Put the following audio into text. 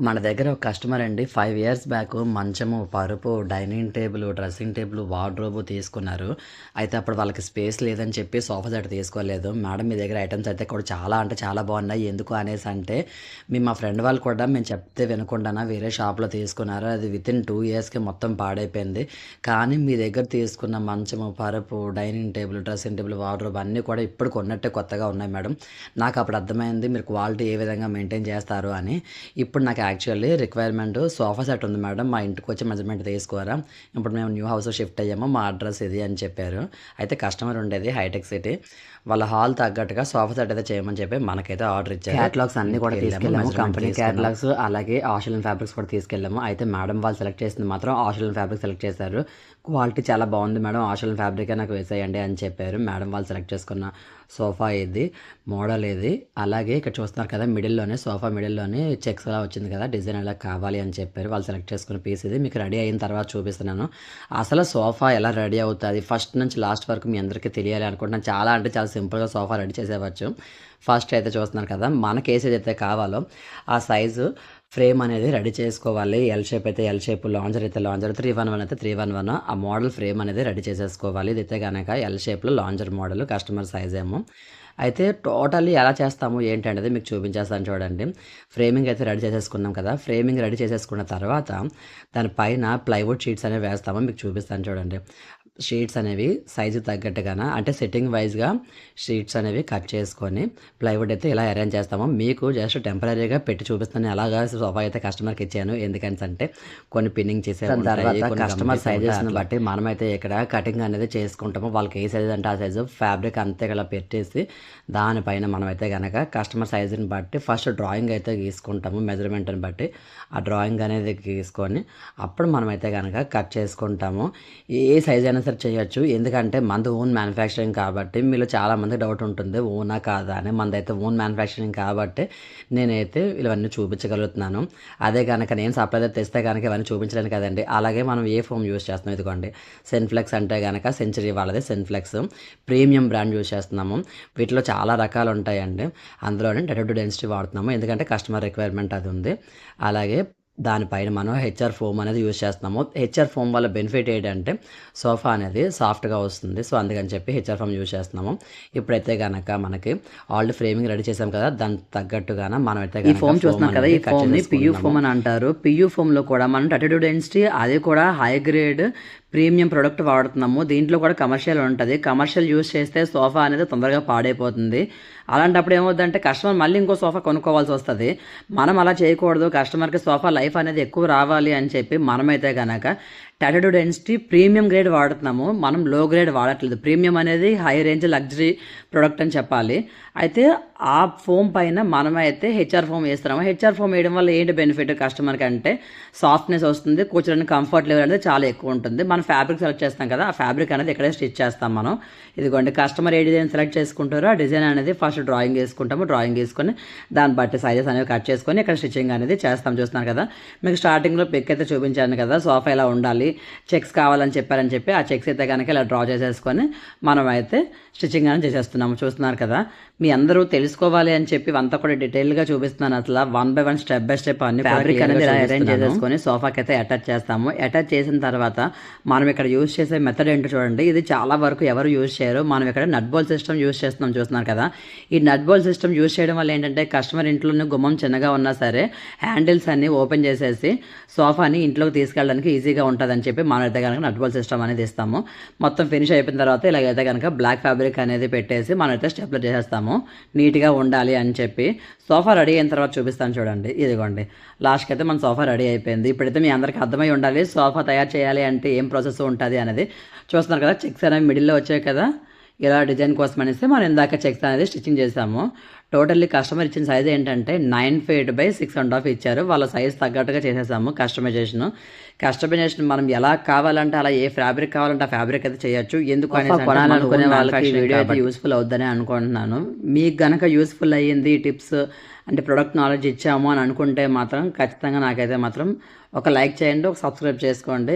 మన దగ్గర ఒక కస్టమర్ అండి 5 ఇయర్స్ బ్యాక్ మంచము, పరుపు, dining table, dressing table, wardrobe తీసుకున్నారు. అయితే అప్పుడు వాళ్ళకి స్పేస్ లేదని చెప్పి సోఫా సెట్ తీసుకోలేదు. మేడం మీ దగ్గర ఐటెమ్స్ అయితే కూడా చాలా అంటే చాలా బాగున్నాయి. ఎందుకు అనేసి అంటే మా ఫ్రెండ్ వాళ్ళు కూడా మేము చెప్తే వినకుండానే వేరే షాప్‌లో తీసుకున్నారు. అది వితిన్ 2 ఇయర్స్‌కి మొత్తం పాడైపోయింది. కానీ మీ దగ్గర తీసుకున్న మంచము, పరుపు, dining table, dressing table, wardrobe అన్నీ కూడా ఇప్పుడు కొన్నట్టే కొత్తగా ఉన్నాయి మేడం. నాకు అప్పుడు అర్థమైంది మీరు క్వాలిటీ ఏ విధంగా మెయింటైన్ చేస్తారు అని. ఇప్పుడు నాకు యాక్చువల్లీ రిక్వైర్మెంట్ సోఫా సెట్ ఉంది మేడం. మా ఇంటికి వచ్చి మెజర్మెంట్ తీసుకోరా. ఇప్పుడు మేము న్యూ హౌస్ షిఫ్ట్ అయ్యాము. మా అడ్రస్ ఇది అని చెప్పారు. అయితే కస్టమర్ ఉండేది హైటెక్ సిటీ. వాళ్ళ హాల్ తగ్గట్టుగా సోఫా సెట్ అయితే చేయమని చెప్పి మనకైతే ఆర్డర్ ఇచ్చారు. క్యాటలాగ్స్ అన్ని కూడా తీసుకెళ్ళాము. కంపెనీ క్యాటలాగ్స్ అలాగే ఆస్ట్రేలియన్ ఫ్యాబ్రిక్స్ కూడా తీసుకెళ్ళాము. అయితే మేడం వాళ్ళు సెలెక్ట్ చేసింది మాత్రం ఆస్ట్రేలియన్ ఫ్యాబ్రిక్ సెలెక్ట్ చేశారు. క్వాలిటీ చాలా బాగుంది మేడం, ఆస్ట్రేలియన్ ఫ్యాబ్రికే నాకు వేసేయండి అని చెప్పారు. మేడం వాళ్ళు సెలెక్ట్ చేసుకున్న సోఫా ఇది, మోడల్ ఇది. అలాగే ఇక్కడ చూస్తున్నారు కదా మిడిల్లోనే సోఫా మిడిల్లోనే చెక్స్ అలా వచ్చింది కదా, డిజైన్ అలా కావాలి అని చెప్పారు. వాళ్ళు సెలెక్ట్ చేసుకున్న పీస్ ఇది. మీకు రెడీ అయిన తర్వాత చూపిస్తున్నాను. అసలు సోఫా ఎలా రెడీ అవుతుంది ఫస్ట్ నుంచి లాస్ట్ వరకు మీ అందరికీ తెలియాలి అనుకుంటున్నాను. చాలా అంటే చాలా సింపుల్గా సోఫా రెడీ చేసేవచ్చు. ఫస్ట్ అయితే చూస్తున్నారు కదా, మనకి ఏ సైజ్ అయితే కావాలో ఆ సైజు ఫ్రేమ్ అనేది రెడీ చేసుకోవాలి. ఎల్ షేప్ అయితే ఎల్ షేప్, లాంజర్ అయితే లాంజర్, 311 అయితే 311 ఆ మోడల్ ఫ్రేమ్ అనేది రెడీ చేసేసుకోవాలి. ఇది అయితే కనుక ఎల్ షేప్లో లాంజర్ మోడల్, కస్టమర్ సైజ్ ఏమో. అయితే టోటల్లీ ఎలా చేస్తాము ఏంటి అనేది మీకు చూపించేస్తాను చూడండి. ఫ్రేమింగ్ అయితే రెడీ చేసేసుకున్నాం కదా, ఫ్రేమింగ్ రెడీ చేసేసుకున్న తర్వాత దానిపైన ప్లైవుడ్ షీట్స్ అనేవి వేస్తాము. మీకు చూపిస్తాను చూడండి. షీట్స్ అనేవి సైజు తగ్గట్టుగా అంటే సెట్టింగ్ వైజ్గా షీట్స్ అనేవి కట్ చేసుకొని ప్లైవుడ్ అయితే ఇలా అరేంజ్ చేస్తాము. మీకు జస్ట్ టెంపరీగా పెట్టి చూపిస్తాను. అలాగా సోఫా అయితే కస్టమర్కి ఇచ్చాను. ఎందుకంటే కొన్ని పిన్నింగ్ చేసే తర్వాత కస్టమర్ సైజెస్ని బట్టి మనమైతే ఇక్కడ కటింగ్ అనేది చేసుకుంటాము. వాళ్ళకి ఏ సైజ్ అంటే ఆ సైజు ఫ్యాబ్రిక్ అంతే ఇలా పెట్టేసి దానిపైన మనమైతే కనుక కస్టమర్ సైజుని బట్టి ఫస్ట్ డ్రాయింగ్ అయితే గీసుకుంటాము. మెజర్మెంట్ని బట్టి ఆ డ్రాయింగ్ అనేది గీసుకొని అప్పుడు మనమైతే కనుక కట్ చేసుకుంటాము. ఏ సైజ్ అయినా సరే చేయొచ్చు. ఎందుకంటే మనది ఓన్ మ్యానుఫ్యాక్చరింగ్ కాబట్టి మీలో చాలామంది డౌట్ ఉంటుంది ఓనా కాదా అని. మనదైతే ఓన్ మ్యానుఫ్యాక్చరింగ్ కాబట్టి నేనైతే ఇవన్నీ చూపించగలుగుతున్నాను. అదే కనుక నేను సప్లై తెస్తే కనుక ఇవన్నీ చూపించలేను కదండి. అలాగే మనం ఏ ఫోమ్ యూస్ చేస్తున్నాం, ఇదిగోండి సెన్ఫ్లెక్స్ అంటే కనుక సెంచరీ వాళ్ళది సెన్ఫ్లెక్స్ ప్రీమియం బ్రాండ్ యూస్ చేస్తున్నాము. వీటిలో చాలా రకాలు ఉంటాయండి. అందులోనే డెటెక్టివ్ డెన్సిటీ వాడుతున్నాము. ఎందుకంటే కస్టమర్ రిక్వైర్మెంట్ అది ఉంది. అలాగే దానిపైన మనం హెచ్ఆర్ ఫోమ్ అనేది యూజ్ చేస్తున్నాము. హెచ్ఆర్ ఫోమ్ వల్ల బెనిఫిట్ ఏంటంటే సోఫా అనేది సాఫ్ట్గా వస్తుంది. సో అందుకని చెప్పి హెచ్ఆర్ ఫోమ్ యూజ్ చేస్తున్నాము. ఇప్పుడైతే కనుక మనకి ఆల్రెడీ ఫ్రేమింగ్ రెడీ చేసాం కదా, దానికి తగ్గట్టుగానే మనం అయితే ఈ ఫోమ్ చూస్తున్నాం కదా, ఈ ఫోమ్ని పియూ ఫోమ్ అని అంటారు. పియూ ఫోమ్లో కూడా మనం 32 డెన్సిటీ, అది కూడా హై గ్రేడ్ ప్రీమియం ప్రోడక్ట్ వాడుతున్నాము. దీంట్లో కూడా కమర్షియల్ ఉంటుంది. కమర్షియల్ యూజ్ చేస్తే సోఫా అనేది తొందరగా పాడైపోతుంది. అలాంటప్పుడు ఏమవుతుందంటే కస్టమర్ మళ్ళీ ఇంకో సోఫా కొనుక్కోవాల్సి వస్తుంది. మనం అలా చేయకూడదు. కస్టమర్కి సోఫా లైఫ్ అనేది ఎక్కువ రావాలి అని చెప్పి మనమైతే కనుక 32 డెన్సిటీ ప్రీమియం గ్రేడ్ వాడుతున్నాము. మనం లో గ్రేడ్ వాడట్లేదు. ప్రీమియం అనేది హై రేంజ్ లగ్జరీ ప్రోడక్ట్ అని చెప్పాలి. అయితే ఆ ఫోమ్ పైన మనమైతే హెచ్ఆర్ ఫోమ్ వేస్తున్నాము. హెచ్ఆర్ ఫోమ్ వేయడం వల్ల ఏంటి బెనిఫిట్ కస్టమర్కి అంటే సాఫ్ట్నెస్ వస్తుంది, కూర్చోడానికి కంఫర్ట్ లెవెల్ అనేది చాలా ఎక్కువ ఉంటుంది. మనం ఫ్యాబ్రిక్ సెలెక్ట్ చేస్తాం కదా, ఆ ఫ్యాబ్రిక్ అనేది ఇక్కడే స్టిచ్ చేస్తాం మనం. ఇదిగోండి కస్టమర్ ఏ డిజైన్ సెలెక్ట్ చేసుకుంటారో ఆ డిజైన్ అనేది ఫస్ట్ డ్రాయింగ్ వేసుకుంటాము. డ్రాయింగ్ వేసుకొని దాన్ని బట్టి సైజెస్ అనేవి కట్ చేసుకొని ఇక్కడ స్టిచ్చింగ్ అనేది చేస్తాం. చూస్తున్నారు కదా, మీకు స్టార్టింగ్లో పిక్ అయితే చూపించాను కదా, సోఫా ఎలా ఉండాలి, చెక్స్ కావాలని చెప్పారని చెప్పి ఆ చెక్స్ అయితే కనుక ఇలా డ్రా చేసేసుకొని మనం అయితే స్టిచ్చింగ్ అనేది చేసేస్తున్నాము. చూస్తున్నారు కదా, మీ అందరూ తెలుసుకోవాలి అని చెప్పి అంతా కూడా డీటెయిల్గా చూపిస్తున్నాను. అసలు 1 by 1 స్టెప్ బై స్టెప్ అన్ని ఫ్యాబ్రిక్ అనేది ఇలా అరేంజ్ చేసేసుకొని సోఫాకి అయితే అటాచ్ చేస్తాము. అటాచ్ చేసిన తర్వాత మనం ఇక్కడ యూజ్ చేసే మెథడ్ ఏంటో చూడండి. ఇది చాలా వరకు ఎవరు యూజ్ చేయరు. మనం ఇక్కడ నట్ బోల్ సిస్టమ్ యూజ్ చేస్తున్నాం. చూస్తున్నారు కదా, ఈ నట్ బోల్ సిస్టమ్ యూజ్ చేయడం వల్ల ఏంటంటే కస్టమర్ ఇంట్లోనే గుమ్మం చిన్నగా ఉన్నా సరే హ్యాండిల్స్ అన్ని ఓపెన్ చేసేసి సోఫాని ఇంట్లోకి తీసుకెళ్ళడానికి ఈజీగా ఉంటుందని చెప్పి మనమైతే కనుక నట్ బోల్ సిస్టమ్ అనేది ఇస్తాము. మొత్తం ఫినిష్ అయిపోయిన తర్వాత ఇలాగైతే కనుక బ్లాక్ ఫ్యాబ్రిక్ అనేది పెట్టేసి మనమైతే స్టెప్లర్ చేసేస్తాము నీట్గా ఉండాలి అని చెప్పి. సోఫా రెడీ అయిన తర్వాత చూపిస్తాను చూడండి. ఇదిగోండి లాస్ట్కి అయితే మన సోఫా రెడీ అయిపోయింది. ఇప్పుడైతే మీ అందరికీ అర్థమై ఉండాలి సోఫా తయారు చేయాలి అంటే ఏం ప్రాసెస్ ఉంటుంది అనేది. చూస్తున్నారు కదా, చెక్స్ అనేవి మిడిల్లో వచ్చాయి కదా, ఇలా డిజైన్ కోసం అనేసి మనం ఇందాక చెక్స్ అనేది స్టిచ్చింగ్ చేసాము. టోటల్లీ కస్టమర్ ఇచ్చిన సైజ్ ఏంటంటే 9 feet by 6.5 ఇచ్చారు. వాళ్ళ సైజ్ తగ్గట్టుగా చేసేసాము కస్టమైజేషన్ మనం ఎలా కావాలంటే అలా ఏ ఫ్యాబ్రిక్ కావాలంటే ఆ ఫ్యాబ్రిక్ అయితే చేయొచ్చు. ఎందుకు కొనాలనుకునే వాళ్ళకి వీడియో అయితే యూస్ఫుల్ అవుద్దని అనుకుంటున్నాను. మీకు గనక యూస్ఫుల్ అయ్యింది టిప్స్ అంటే ప్రొడక్ట్ నాలెడ్జ్ ఇచ్చాము అని అనుకుంటే మాత్రం ఖచ్చితంగా నాకైతే మాత్రం ఒక లైక్ చేయండి, ఒక సబ్స్క్రైబ్ చేసుకోండి.